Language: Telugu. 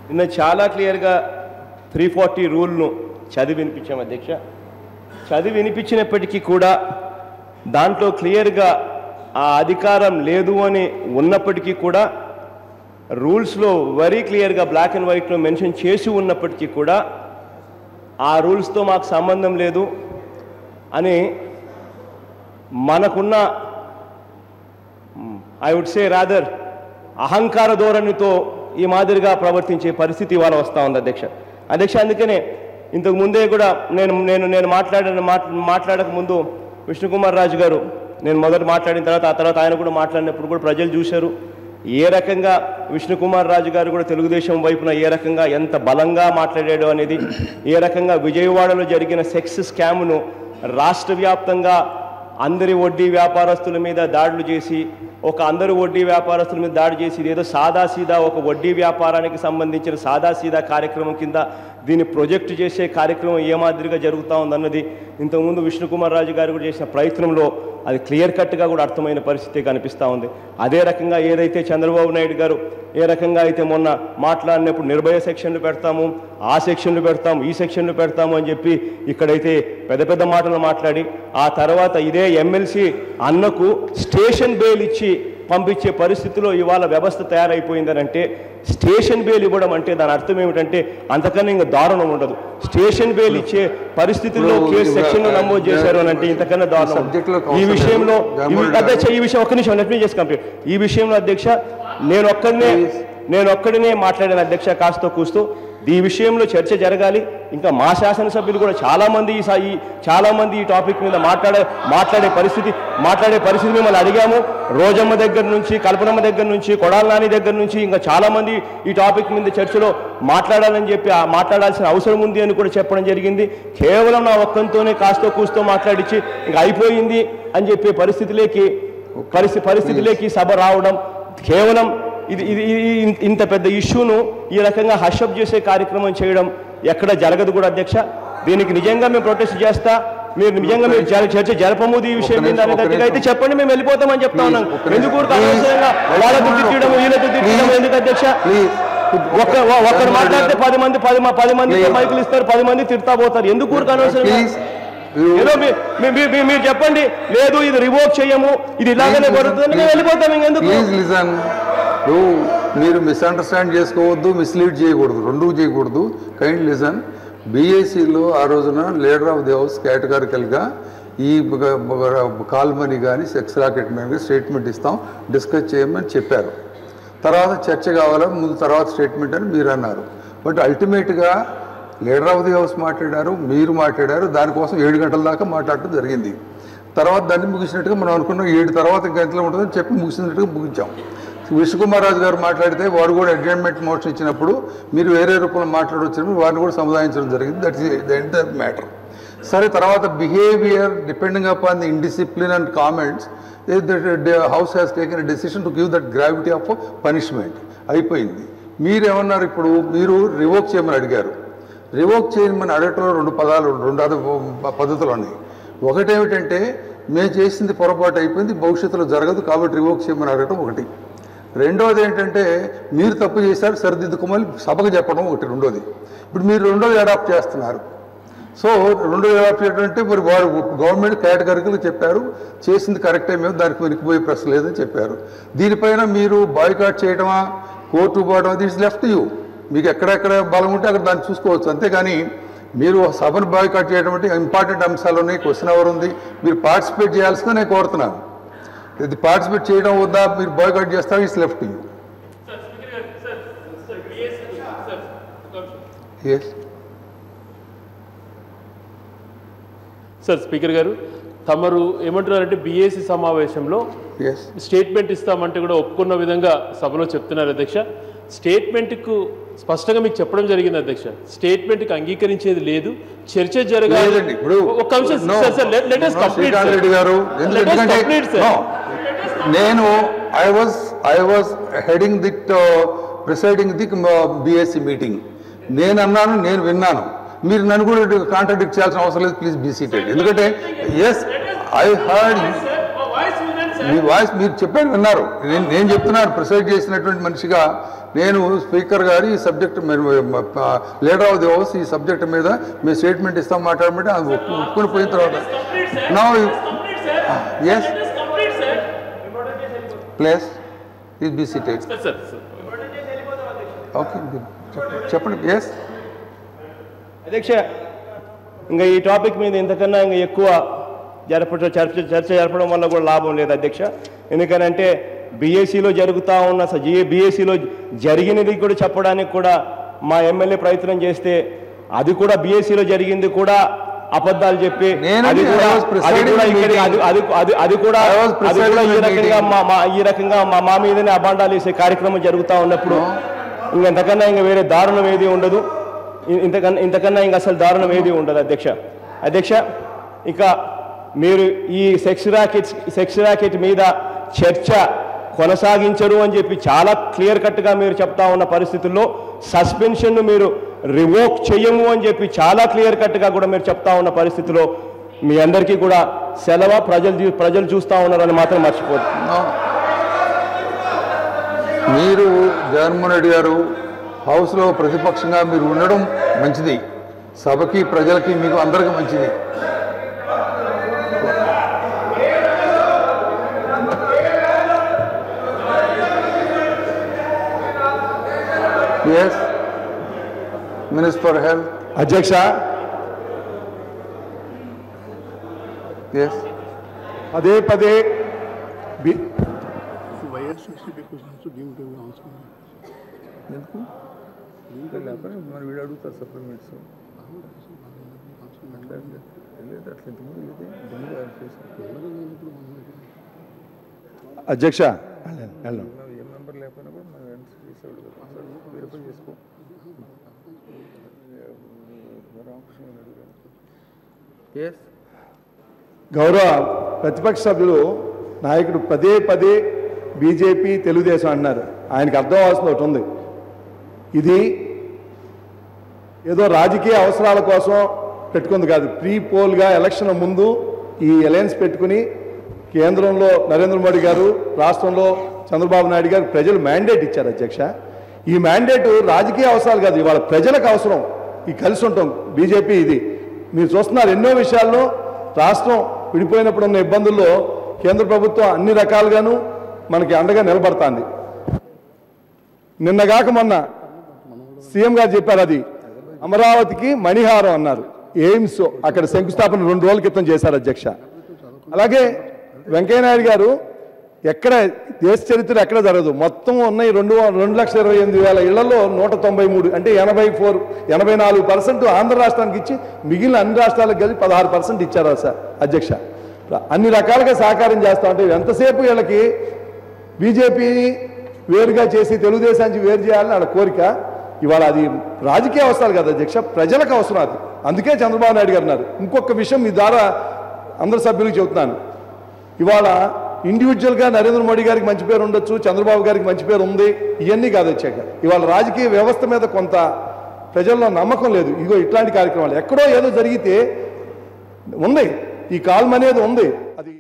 నిన్న చాలా క్లియర్గా 340 రూల్ను చదివి వినిపించాం అధ్యక్ష. చదివి వినిపించినప్పటికీ కూడా దాంట్లో క్లియర్గా ఆ అధికారం లేదు అని ఉన్నప్పటికీ కూడా రూల్స్లో వెరీ క్లియర్గా బ్లాక్ అండ్ వైట్లో మెన్షన్ చేసి ఉన్నప్పటికీ కూడా ఆ రూల్స్తో మాకు సంబంధం లేదు అని మనకున్న ఐ వుడ్ సే రాదర్ అహంకార ధోరణితో ఈ మాదిరిగా ప్రవర్తించే పరిస్థితి ఇవాళ వస్తూ ఉంది అధ్యక్ష. అందుకనే ఇంతకు ముందే కూడా నేను మాట్లాడక ముందు విష్ణుకుమార్ రాజు గారు నేను మొదట మాట్లాడిన తర్వాత ఆ తర్వాత ఆయన కూడా మాట్లాడినప్పుడు కూడా ప్రజలు చూశారు ఏ రకంగా విష్ణుకుమార్ రాజు గారు కూడా తెలుగుదేశం వైపున ఏ రకంగా ఎంత బలంగా మాట్లాడాడు అనేది, ఏ రకంగా విజయవాడలో జరిగిన సెక్స్ స్కామ్ను రాష్ట్ర వ్యాప్తంగా అందరి వడ్డీ వ్యాపారస్తుల మీద దాడులు చేసి అందరు వడ్డీ వ్యాపారస్తుల మీద దాడి చేసి ఇదేదో సాదాసీదా ఒక వడ్డీ వ్యాపారానికి సంబంధించిన సాదాసీదా కార్యక్రమం కింద దీన్ని ప్రొజెక్ట్ చేసే కార్యక్రమం ఏ మాదిరిగా జరుగుతూ ఉందన్నది ఇంతకుముందు విష్ణుకుమార్ రాజు గారు కూడా చేసిన ప్రయత్నంలో అది క్లియర్ కట్గా కూడా అర్థమైన పరిస్థితి కనిపిస్తూ ఉంది. అదే రకంగా ఏదైతే చంద్రబాబు నాయుడు గారు ఏ రకంగా అయితే మొన్న మాట్లాడినప్పుడు నిర్భయ సెక్షన్లు పెడతాము, ఆ సెక్షన్లు పెడతాము, ఈ సెక్షన్లు పెడతాము అని చెప్పి ఇక్కడైతే పెద్ద మాటలు మాట్లాడి ఆ తర్వాత ఇదే ఎమ్మెల్సీ అన్నకు స్టేషన్ బెయిల్ ఇచ్చి పంపించే పరిస్థితిలో ఇవాళ వ్యవస్థ తయారైపోయిందని అంటే స్టేషన్ బెయిల్ ఇవ్వడం అంటే దాని అర్థం ఏమిటంటే అంతకన్నా ఇంకా దారుణం ఉండదు. స్టేషన్ బెయిల్ ఇచ్చే పరిస్థితిలో కేసు సెక్షన్లు నమోదు చేశారు అని అంటే ఇంతకన్నా దారుణం. ఈ విషయంలో ఒక్క నిమిషం లెట్ మీ జస్ట్ కంప్లీట్. ఈ విషయంలో అధ్యక్ష నేను ఒక్కడినే మాట్లాడాను అధ్యక్ష కాస్తో కూస్తూ. ఈ విషయంలో చర్చ జరగాలి. ఇంకా మా శాసనసభ్యులు కూడా చాలామంది ఈ టాపిక్ మీద మాట్లాడే పరిస్థితి మిమ్మల్ని అడిగాము. రోజమ్మ దగ్గర నుంచి, కల్పనమ్మ దగ్గర నుంచి, కొడాల నాని దగ్గర నుంచి ఇంకా చాలామంది ఈ టాపిక్ మీద చర్చలో మాట్లాడాలని చెప్పి మాట్లాడాల్సిన అవసరం ఉంది అని కూడా చెప్పడం జరిగింది. కేవలం నా ఒక్కంతోనే కాస్తో కూస్తో మాట్లాడించి ఇంకా అయిపోయింది అని చెప్పే పరిస్థితిలోకి సభ రావడం కేవలం ఇది ఇంత పెద్ద ఇష్యూను ఈ రకంగా హషప్ చేసే కార్యక్రమం చేయడం ఎక్కడ జరగదు కూడా అధ్యక్ష. దీనికి నిజంగా మేము ప్రొటెస్ట్ చేస్తా. మీరు నిజంగా మీరు చర్చ జరపము ఈ విషయం మీద అయితే చెప్పండి, మేము వెళ్ళిపోతామని చెప్తా ఉన్నాం. ఎందుకు అనవసరంగా వాళ్ళతో తిట్టడం వీళ్ళతో తిట్టడం ఎందుకు అధ్యక్ష? ఒకరు మాట్లాడితే 10 మంది మైకులు ఇస్తారు, 10 మంది తిడతా పోతారు. ఎందుకు అనవసరంగా? ఏదో మీరు చెప్పండి, లేదు ఇది రివోక్ చేయము, ఇది ఇలాగనే పడుతుంది, మేము వెళ్ళిపోతాం. ఇంకెందుకు? మీరు మిస్అండర్స్టాండ్ చేసుకోవద్దు, మిస్లీడ్ చేయకూడదు, రెండూ చేయకూడదు. Kind listen. బీఏసీలో ఆ రోజున లీడర్ ఆఫ్ ది హౌస్ కేటగారికల్గా ఈ కాల్ మనీ కానీ సెక్స్ రాకెట్ మీద స్టేట్మెంట్ ఇస్తాం, డిస్కస్ చేయమని చెప్పారు. తర్వాత చర్చ కావాలా ముందు తర్వాత స్టేట్మెంట్ అని మీరు అన్నారు. బట్ అల్టిమేట్గా లీడర్ ఆఫ్ ది హౌస్ మాట్లాడారు, మీరు మాట్లాడారు. దానికోసం 7 గంటల దాకా మాట్లాడటం జరిగింది. తర్వాత దాన్ని ముగిసినట్టుగా మనం అనుకున్నాం. 7 తర్వాత గంటలు ఉంటుందని చెప్పి ముగిసినట్టుగా ముగించాం. విష్ణుకుమార్ రాజు గారు మాట్లాడితే వారు కూడా అడ్జర్న్మెంట్ మోషన్ ఇచ్చినప్పుడు మీరు వేరే రూపంలో మాట్లాడవచ్చినప్పుడు వారిని కూడా సముదాయించడం జరిగింది. That is the entire matter. సరే, తర్వాత behaviour depending upon the indiscipline and comments house has taken a decision to give that gravity of punishment. అయిపోయింది. మీరేమన్నారు? ఇప్పుడు మీరు రివోక్ చేయమని అడిగారు. రివోక్ చేయమని అడగటంలో 2 పద్ధతులు ఉన్నాయి. ఒకటేమిటంటే మేము చేసింది పొరపాటు అయిపోయింది, భవిష్యత్తులో జరగదు కాబట్టి రివోక్ చేయమని అడగటం ఒకటి. రెండోది ఏంటంటే మీరు తప్పు చేశారు, సరిదిద్దుకోమని సభకు చెప్పడం ఒకటి. రెండోది ఇప్పుడు మీరు రెండోది అడాప్ట్ చేస్తున్నారు. సో రెండోది అడాప్ట్ చేయడం అంటే మరి వారు గవర్నమెంట్ కేటగిరీలు చెప్పారు, చేసింది కరెక్టే, మేము దానికి వెనక్కిపోయే ప్రశ్న లేదని చెప్పారు. దీనిపైన మీరు బాయ్కాట్ చేయడమా, కోర్టు పోవడం, దిస్ లెఫ్ట్ యూ. మీకు ఎక్కడెక్కడ బలం ఉంటే అక్కడ దాన్ని చూసుకోవచ్చు. అంతేగాని మీరు సభను బాయ్కాట్ చేయడం అంటే ఇంపార్టెంట్ అంశాలు ఉన్నాయి, క్వశ్చన్ అవర్ ఉంది, మీరు పార్టిసిపేట్ చేయాల్సిందే నేను కోరుతున్నాను. ఇది పార్టిసిపేట్ చేయడం వద్దా, మీరు బాయ్కాట్ చేస్తారు, it's left you. Sir speaker గారు, తమరు ఏమంటున్నారంటే బీఏసీ సమావేశంలో స్టేట్మెంట్ ఇస్తామంటే కూడా ఒప్పుకున్న విధంగా సభలో చెప్తున్నారు అధ్యక్ష. స్టేట్మెంట్కు స్పష్టంగా మీకు చెప్పడం జరిగింది అధ్యక్ష. స్టేట్మెంట్కి అంగీకరించేది లేదు, చర్చ జరగాలి. నేను I was heading the presiding the BSc meeting. నేను అన్నాను, నేను విన్నాను. మీరు నన్ను కూడా కాంట్రాడిక్ట్ చేయాల్సిన అవసరం లేదు. Please be seated. ఎందుకంటే ఎస్ ఐ హర్డ్ మీ వాయిస్ మీరు చెప్పారు విన్నారు. నేను చెప్తున్నాను ప్రిసైడ్ చేసినటువంటి మనిషిగా, నేను స్పీకర్ గారు ఈ subject leader of the house ఈ సబ్జెక్ట్ మీద మీ స్టేట్మెంట్ ఇస్తాం మాట్లాడమంటే అది ఒప్పుకొని పోయిన తర్వాత yes place is be seated. Okay చెప్పండి. ఎస్ అధ్యక్ష, ఇంకా ఈ టాపిక్ మీద ఇంతకన్నా ఇంకా ఎక్కువ చర్చ జరపడం వల్ల కూడా లాభం లేదు అధ్యక్ష. ఎందుకనంటే బీఏసీలో జరుగుతూ ఉన్న బీఏసీలో జరిగినది కూడా చెప్పడానికి కూడా మా ఎమ్మెల్యే ప్రయత్నం చేస్తే అది కూడా బీఏసీలో జరిగింది కూడా అబద్ధాలు చెప్పి అది కూడా ఈ రకంగా మా మీదనే అబాండాలు వేసే కార్యక్రమం జరుగుతూ ఉన్నప్పుడు ఇంతకన్నా ఇంకా వేరే దారుణం ఏది ఉండదు. ఇంతకన్నా ఇంకా అసలు దారుణం ఏది ఉండదు అధ్యక్ష. ఇక మీరు ఈ సెక్స్ ర్యాకెట్ మీద చర్చ కొనసాగించరు అని చెప్పి చాలా క్లియర్ కట్గా మీరు చెప్తా ఉన్న పరిస్థితుల్లో సస్పెన్షన్ను మీరు రివోక్ చేయము అని చెప్పి చాలా క్లియర్ కట్గా కూడా మీరు చెప్తా ఉన్న పరిస్థితిలో మీ అందరికీ కూడా సెలవు ప్రజలు చూస్తూ ఉన్నారని మాత్రం మర్చిపోదు. మీరు జగన్మోహన్ రెడ్డి గారు హౌస్లో ప్రతిపక్షంగా మీరు ఉండడం మంచిది, సభకి ప్రజలకి మీకు అందరికీ మంచిది. Yes minister for health. అధ్యక్ష, ఎస్ పదే మరి వీడు అడుగుతారు సప్లిమెంట్స్ అధ్యక్ష ఏ మెంబర్ లేకపోయినా కూడా మనం వెరిఫై చేసుకో. గౌరవ ప్రతిపక్ష సభ్యులు నాయకుడు పదే బీజేపీ తెలుగుదేశం అంటున్నారు. ఆయనకు అర్థం అవ్వాల్సింది ఒకటి ఉంది. ఇది ఏదో రాజకీయ అవసరాల కోసం పెట్టుకుంది కాదు. ప్రీ పోల్గా ఎలక్షన్ ముందు ఈ అలయన్స్ పెట్టుకుని కేంద్రంలో నరేంద్ర మోడీ గారు, రాష్ట్రంలో చంద్రబాబు నాయుడు గారు ప్రజలు మ్యాండేట్ ఇచ్చారు అధ్యక్ష. ఈ మ్యాండేట్ రాజకీయ అవసరాలు కాదు, ఇవాళ ప్రజలకు అవసరం. ఈ కలిసి ఉంటాం బీజేపీ. ఇది మీరు చూస్తున్నారు ఎన్నో విషయాల్లో రాష్ట్రం విడిపోయినప్పుడు ఉన్న ఇబ్బందుల్లో కేంద్ర ప్రభుత్వం అన్ని రకాలుగాను మనకి అండగా నిలబడుతుంది. నిన్నగాక మొన్న సీఎం గారు చెప్పారు, అది అమరావతికి మణిహారం అన్నారు. ఎయిమ్స్ అక్కడ శంకుస్థాపన 2 రోజుల క్రితం చేశారు అధ్యక్ష. అలాగే వెంకయ్యనాయుడు గారు ఎక్కడ దేశ చరిత్ర ఎక్కడ జరగదు, మొత్తం ఉన్నాయి 2,28,000 ఇళ్లలో 193 అంటే 84% ఆంధ్ర రాష్ట్రానికి ఇచ్చి మిగిలిన అన్ని రాష్ట్రాలకు కలిసి 16% ఇచ్చారు సార్ అధ్యక్ష. అన్ని రకాలుగా సహకారం చేస్తా ఉంటే ఎంతసేపు వీళ్ళకి బీజేపీని వేరుగా చేసి తెలుగుదేశానికి వేరు చేయాలని వాళ్ళ కోరిక. ఇవాళ అది రాజకీయ అవసరాలు కదా అధ్యక్ష, ప్రజలకు అవసరం అది. అందుకే చంద్రబాబు నాయుడు గారు అన్నారు. ఇంకొక విషయం మీ ద్వారా అందరు సభ్యులకు చెబుతున్నాను. ఇవాళ ఇండివిజువల్గా నరేంద్ర మోడీ గారికి మంచి పేరు ఉండొచ్చు, చంద్రబాబు గారికి మంచి పేరు ఉంది, ఇవన్నీ కాదు వచ్చాక ఇవాళ రాజకీయ వ్యవస్థ మీద కొంత ప్రజల్లో నమ్మకం లేదు. ఇగో ఇట్లాంటి కార్యక్రమాలు ఎక్కడో ఏదో జరిగితే ఉంది, ఈ కాల్మ్ అనేది ఉంది. అది